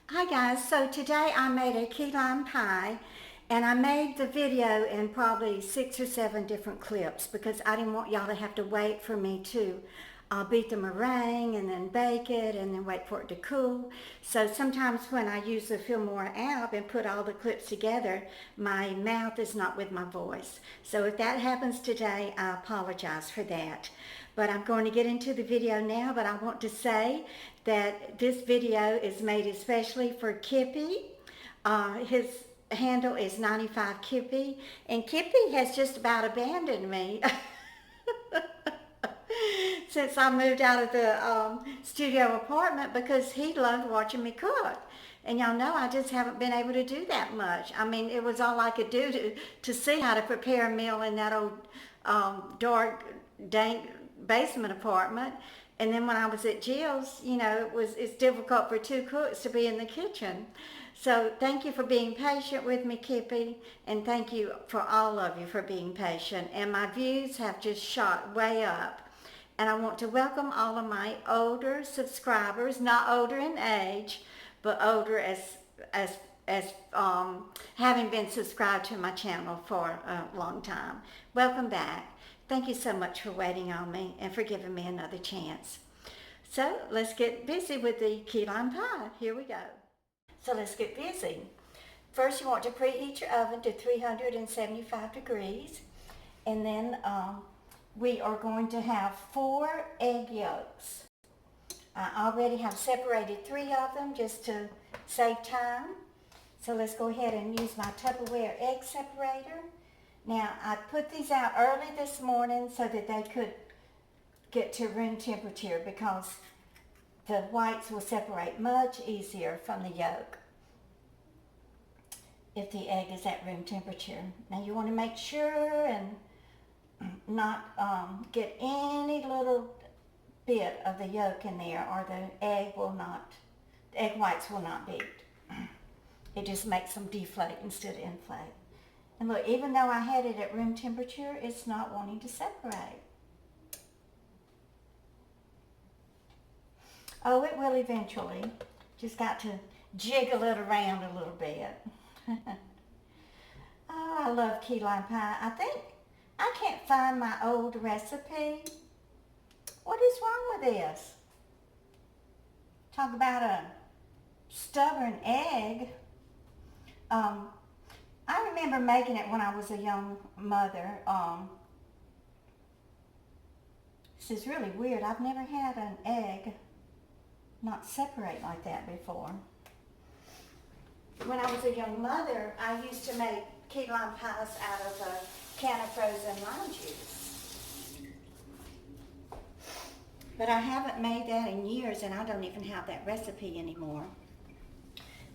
Hi guys, so today I made a key lime pie and I made the video in probably 6 or 7 different clips because I didn't want y'all to have to wait for me to beat the meringue and then bake it and then wait for it to cool. So sometimes when I use the Fillmore app and put all the clips together, my mouth is not with my voice. So if that happens today, I apologize for that. But I'm going to get into the video now, but I want to say that this video is made especially for Kippy. His handle is 95 Kippy, and Kippy has just about abandoned me. Since I moved out of the studio apartment because he loved watching me cook. And y'all know I just haven't been able to do that much. I mean, it was all I could do to see how to prepare a meal in that old dark, dank basement apartment. And then when I was at Jill's, you know, it's difficult for 2 cooks to be in the kitchen. So thank you for being patient with me, Kippy, and thank you for all of you for being patient. And my views have just shot way up. And I want to welcome all of my older subscribers, not older in age, but older as having been subscribed to my channel for a long time. Welcome back. Thank you so much for waiting on me and for giving me another chance. So let's get busy with the key lime pie. Here we go. So let's get busy. First, you want to preheat your oven to 375 degrees, and then we are going to have 4 egg yolks. I already have separated 3 of them just to save time. So let's go ahead and use my Tupperware egg separator. Now, I put these out early this morning so that they could get to room temperature because the whites will separate much easier from the yolk if the egg is at room temperature. Now, you want to make sure and not get any little bit of the yolk in there or the egg whites will not beat. It just makes them deflate instead of inflate. And look, even though I had it at room temperature, it's not wanting to separate. Oh, it will eventually. Just got to jiggle it around a little bit. Oh, I love key lime pie. I think I can't find my old recipe. What is wrong with this? Talk about a stubborn egg. I remember making it when I was a young mother. This is really weird. I've never had an egg not separate like that before. When I was a young mother, I used to make key lime pies out of a can of frozen lime juice. But I haven't made that in years, and I don't even have that recipe anymore.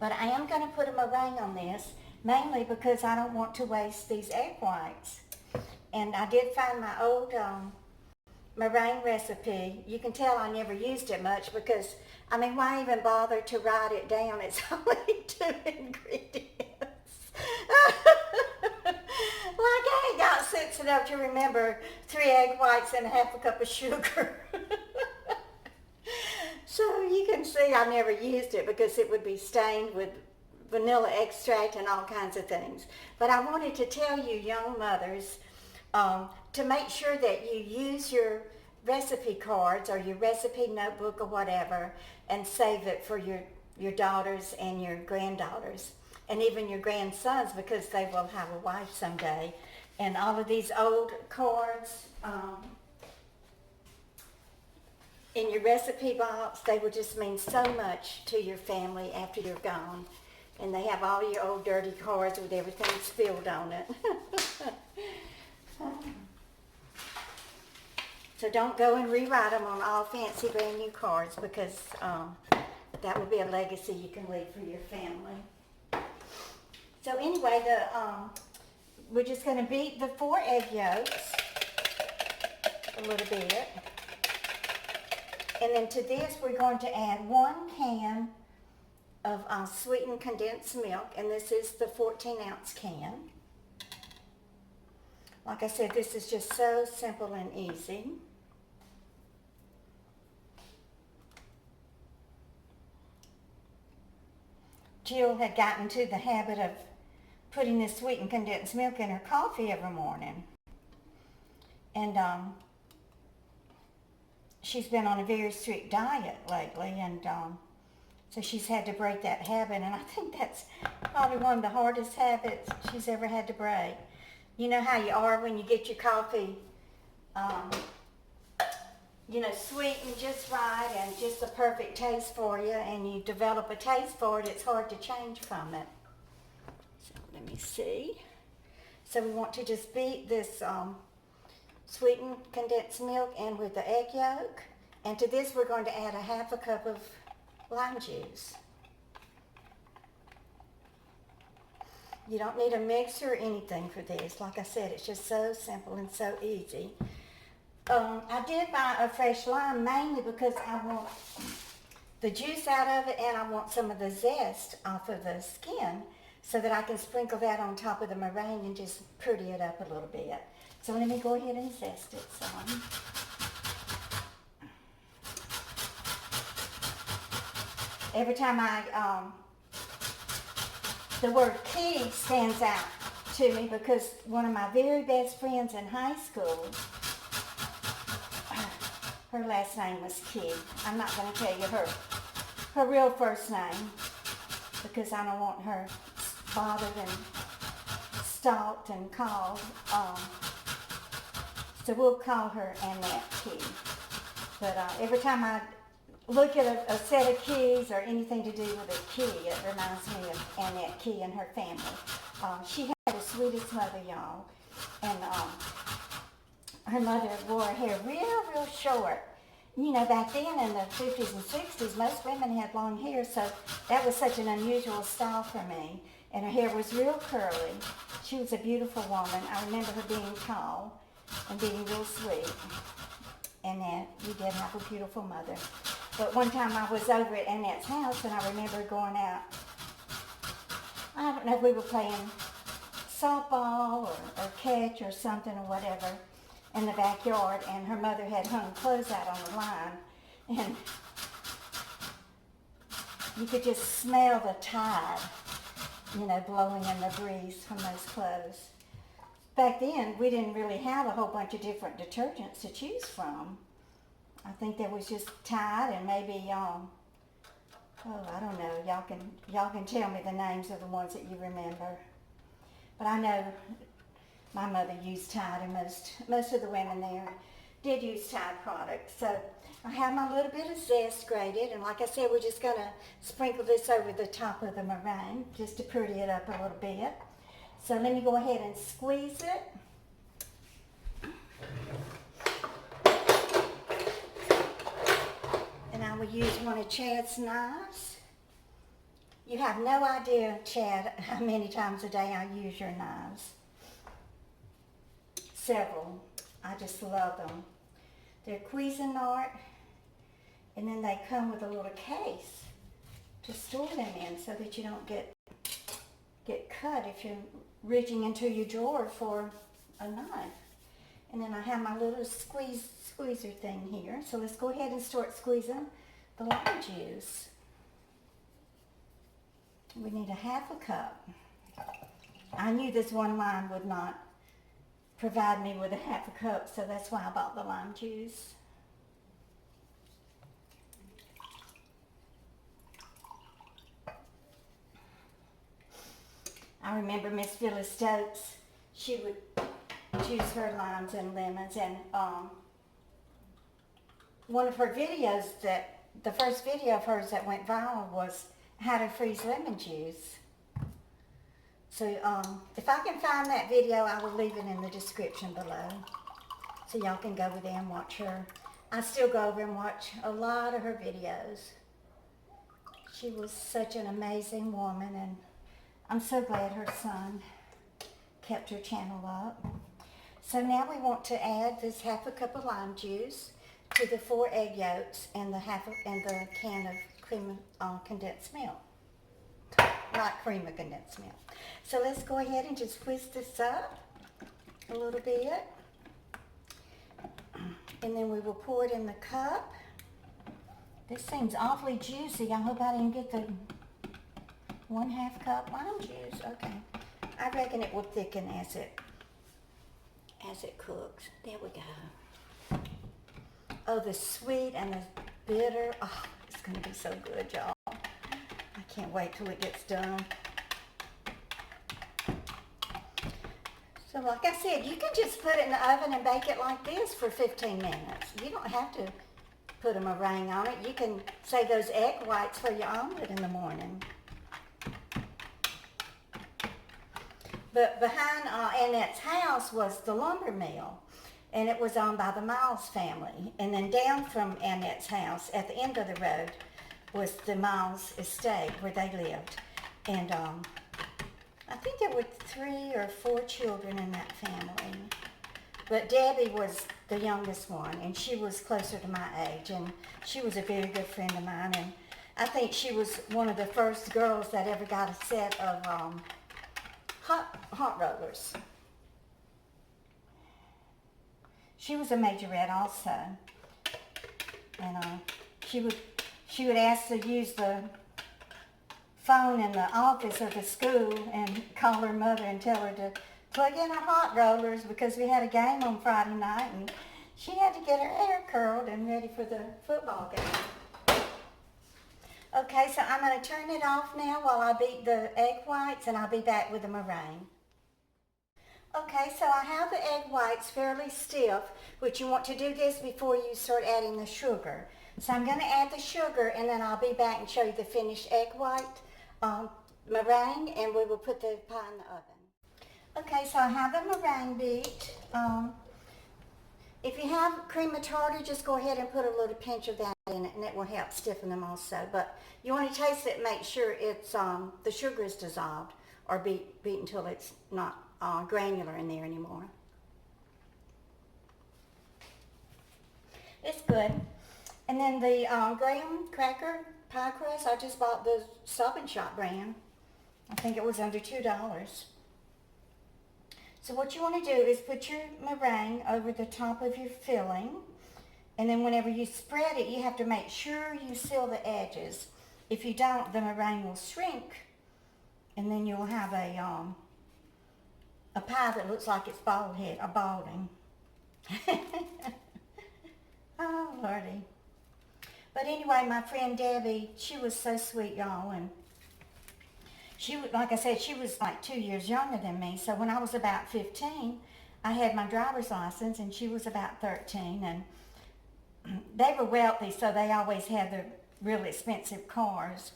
But I am going to put a meringue on this, mainly because I don't want to waste these egg whites. And I did find my old meringue recipe. You can tell I never used it much because, I mean, why even bother to write it down? It's only 2 ingredients. Like I ain't got sense enough to remember 3 egg whites and half a cup of sugar. So you can see I never used it because it would be stained with vanilla extract and all kinds of things. But I wanted to tell you young mothers to make sure that you use your recipe cards or your recipe notebook or whatever and save it for your daughters and your granddaughters and even your grandsons because they will have a wife someday. And all of these old cards in your recipe box, they will just mean so much to your family after you're gone. And they have all your old dirty cards with everything spilled on it. So don't go and rewrite them on all fancy brand new cards because that will be a legacy you can leave for your family. So anyway, we're just going to beat the 4 egg yolks a little bit. And then to this, we're going to add 1 can of sweetened condensed milk, and this is the 14-ounce can. Like I said, this is just so simple and easy. Jill had gotten to the habit of putting this sweetened condensed milk in her coffee every morning. And she's been on a very strict diet lately, and so she's had to break that habit, and I think that's probably one of the hardest habits she's ever had to break. You know how you are when you get your coffee, you know, sweetened just right and just the perfect taste for you, and you develop a taste for it, it's hard to change from it. So let me see. So we want to just beat this sweetened condensed milk in with the egg yolk, and to this we're going to add a half a cup of lime juice. You don't need a mixer or anything for this. Like I said, it's just so simple and so easy. I did buy a fresh lime mainly because I want the juice out of it, and I want some of the zest off of the skin so that I can sprinkle that on top of the meringue and just pretty it up a little bit. So let me go ahead and zest it some. Every time the word key stands out to me because one of my very best friends in high school, her last name was Key. I'm not going to tell you her real first name because I don't want her bothered and stalked and called. So we'll call her Annette Key. But every time I look at a set of keys or anything to do with a key, it reminds me of Annette Key and her family. She had the sweetest mother, y'all. And her mother wore her hair real short. You know, back then in the 50s and 60s, most women had long hair, so that was such an unusual style for me. And her hair was real curly. She was a beautiful woman. I remember her being tall and being real sweet. Annette, you did have a beautiful mother. But one time I was over at Annette's house, and I remember going out. I don't know if we were playing softball or catch or something or whatever in the backyard, and her mother had hung clothes out on the line, and you could just smell the tide, you know, blowing in the breeze from those clothes. Back then, we didn't really have a whole bunch of different detergents to choose from. I think there was just Tide and maybe, oh, I don't know. Y'all can tell me the names of the ones that you remember. But I know my mother used Tide, and most of the women there did use Tide products. So I have my little bit of zest grated, and like I said, we're just gonna sprinkle this over the top of the meringue just to pretty it up a little bit. So let me go ahead and squeeze it. And I will use one of Chad's knives. You have no idea, Chad, how many times a day I use your knives. Several. I just love them. They're Cuisinart, and then they come with a little case to store them in so that you don't get cut if you're reaching into your drawer for a knife. And then I have my little squeezer thing here. So let's go ahead and start squeezing the lime juice. We need a half a cup. I knew this one lime would not provide me with a half a cup, so that's why I bought the lime juice. I remember Miss Phyllis Stokes, she would juice her limes and lemons, and one of her videos, the first video of hers that went viral was how to freeze lemon juice. So if I can find that video, I will leave it in the description below so y'all can go over there and watch her. I still go over and watch a lot of her videos. She was such an amazing woman, and I'm so glad her son kept her channel up. So now we want to add this half a cup of lime juice to the 4 egg yolks and the can of cream of condensed milk. Not cream of condensed milk. So let's go ahead and just whisk this up a little bit. And then we will pour it in the cup. This seems awfully juicy. I hope I didn't get 1/2 cup lime juice. Okay. I reckon it will thicken as it cooks. There we go. Oh, the sweet and the bitter. Oh, it's going to be so good, y'all. I can't wait till it gets done. So like I said, you can just put it in the oven and bake it like this for 15 minutes. You don't have to put a meringue on it. You can save those egg whites for your omelet in the morning. But behind Annette's house was the lumber mill, and it was owned by the Miles family. And then down from Annette's house, at the end of the road, was the Miles estate where they lived. And I think there were 3 or 4 children in that family. But Debbie was the youngest one, and she was closer to my age, and she was a very good friend of mine. And I think she was one of the first girls that ever got a set of hot rollers. She was a majorette also, and she would ask to use the phone in the office of the school and call her mother and tell her to plug in her hot rollers because we had a game on Friday night and she had to get her hair curled and ready for the football game. Okay, so I'm going to turn it off now while I beat the egg whites, and I'll be back with the meringue. Okay, so I have the egg whites fairly stiff, which you want to do this before you start adding the sugar. So I'm going to add the sugar, and then I'll be back and show you the finished egg white meringue, and we will put the pie in the oven. Okay, so I have the meringue beat. If you have cream of tartar, just go ahead and put a little pinch of that in it, and it will help stiffen them also. But you want to taste it and make sure it's the sugar is dissolved, or beat until it's not granular in there anymore. It's good. And then the graham cracker pie crust, I just bought the Stop and Shop brand. I think it was under $2. So what you want to do is put your meringue over the top of your filling, and then whenever you spread it, you have to make sure you seal the edges. If you don't, the meringue will shrink, and then you'll have a pie that looks like it's balding. Oh, Lordy. But anyway, my friend Debbie, she was so sweet, y'all, and she was, like I said, she was like 2 years younger than me. So when I was about 15, I had my driver's license, and she was about 13, and they were wealthy, so they always had the really expensive cars.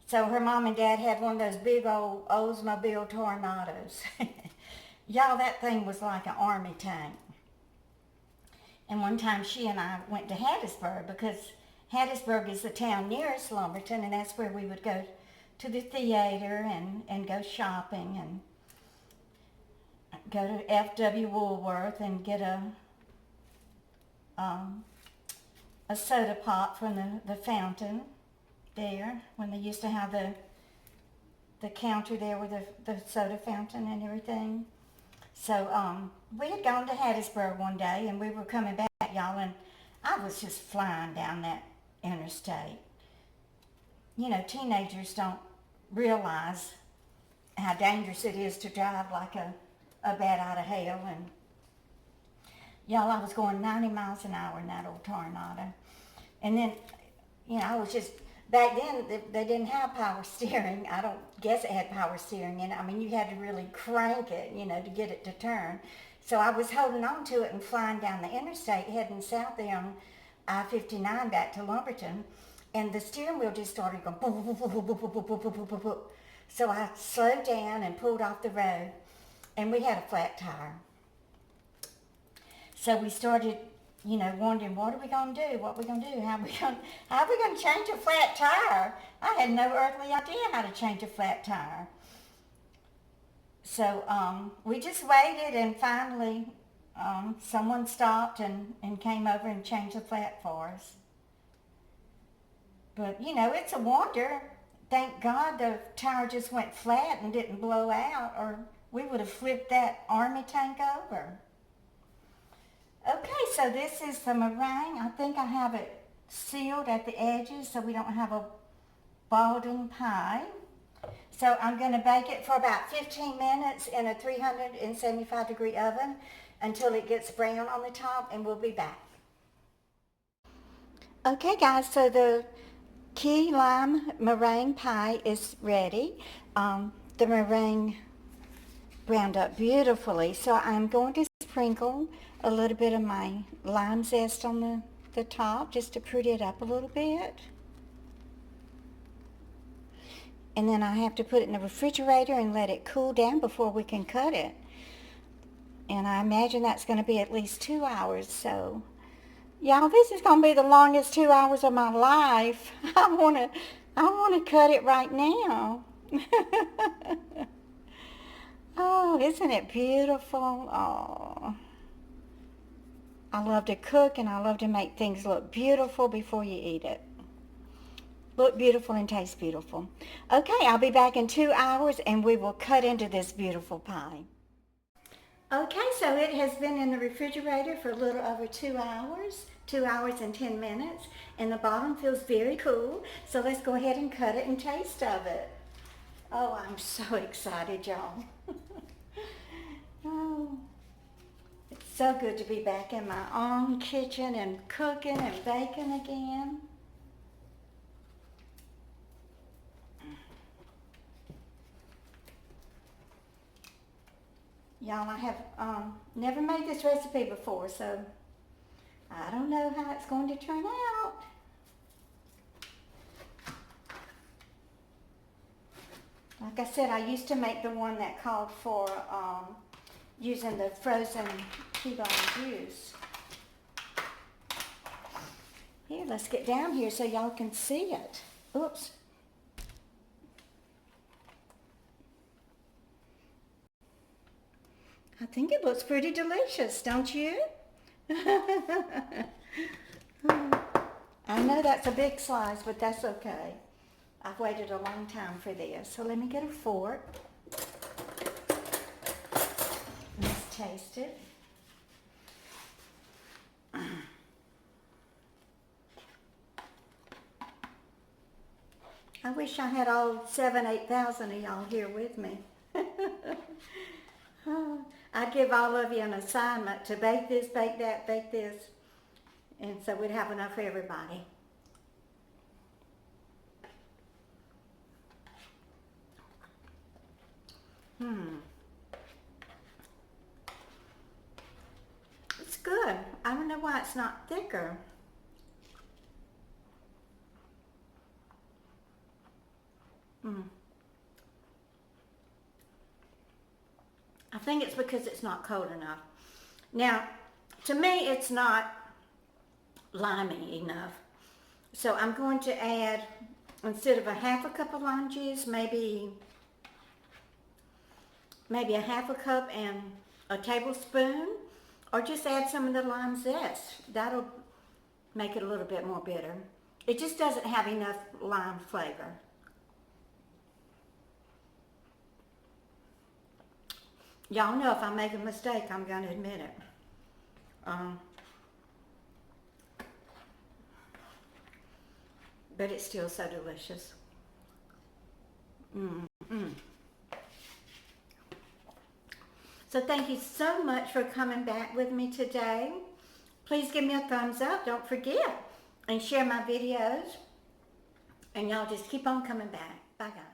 So her mom and dad had one of those big old Oldsmobile Tornadoes. Y'all, that thing was like an army tank. And one time she and I went to Hattiesburg, because Hattiesburg is the town nearest Lumberton, and that's where we would go to the theater and go shopping and go to F.W. Woolworth and get a soda pop from the fountain there, when they used to have the counter there with the soda fountain and everything. So we had gone to Hattiesburg one day, and we were coming back, y'all, and I was just flying down that interstate. You know, teenagers don't realize how dangerous it is to drive like a bat out of hell. And y'all, I was going 90 miles an hour in that old Tornado. And then, you know, I was just, back then they didn't have power steering. I don't guess it had power steering in it. I mean, you had to really crank it, you know, to get it to turn. So I was holding on to it and flying down the interstate, heading south there on I-59 back to Lumberton. And the steering wheel just started going boop, boop, boop, boop, boop, boop, boop, boop, boop, boop. So I slowed down and pulled off the road, and we had a flat tire. So we started, you know, wondering, what are we going to do? What are we going to do? How are we going to change a flat tire? I had no earthly idea how to change a flat tire. So we just waited, and finally someone stopped and came over and changed the flat for us. But, you know, it's a wonder. Thank God the tire just went flat and didn't blow out, or we would have flipped that army tank over. Okay, so this is the meringue. I think I have it sealed at the edges so we don't have a balding pie. So I'm going to bake it for about 15 minutes in a 375 degree oven until it gets brown on the top, and we'll be back. Okay guys, so the key lime meringue pie is ready. The meringue browned up beautifully, so I'm going to sprinkle a little bit of my lime zest on the top just to pretty it up a little bit. And then I have to put it in the refrigerator and let it cool down before we can cut it. And I imagine that's going to be at least 2 hours. So, y'all, this is going to be the longest 2 hours of my life. I want to cut it right now. Oh, isn't it beautiful? Oh, I love to cook and I love to make things look beautiful before you eat it. Look beautiful and taste beautiful. Okay, I'll be back in 2 hours and we will cut into this beautiful pie. Okay, so it has been in the refrigerator for a little over 2 hours, 2 hours and 10 minutes, and the bottom feels very cool. So let's go ahead and cut it and taste of it. Oh, I'm so excited, y'all. Oh, it's so good to be back in my own kitchen and cooking and baking again. Y'all, I have never made this recipe before, so I don't know how it's going to turn out. Like I said, I used to make the one that called for using the frozen Tbls juice. Here, let's get down here so y'all can see it. Oops. I think it looks pretty delicious, don't you? I know that's a big slice, but that's okay. I've waited a long time for this. So let me get a fork. Let's taste it. I wish I had all 8,000 of y'all here with me. I'd give all of you an assignment to bake this, bake that, bake this, and so we'd have enough for everybody. It's good. I don't know why it's not thicker. I think it's because it's not cold enough. Now, to me, it's not limey enough. So I'm going to add, instead of a half a cup of lime juice, maybe a half a cup and a tablespoon, or just add some of the lime zest. That'll make it a little bit more bitter. It just doesn't have enough lime flavor. Y'all know if I make a mistake, I'm going to admit it. But it's still so delicious. So thank you so much for coming back with me today. Please give me a thumbs up, don't forget, and share my videos. And y'all just keep on coming back. Bye guys.